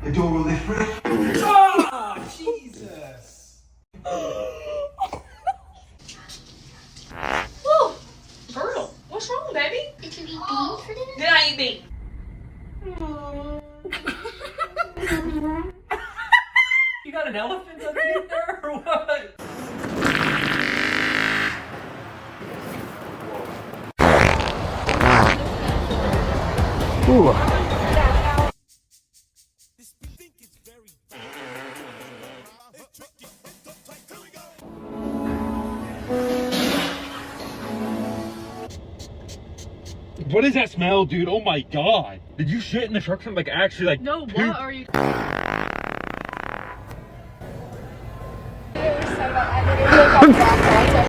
The door will lift free. Oh, Jesus. Whoa, Brutal. What's wrong, baby? Did you eat beans for dinner? Did I eat beans? You got an elephant underneath there or what? What is that smell, dude? Oh my god. Did you shit in the truck? Like actually like No, poop? what are you?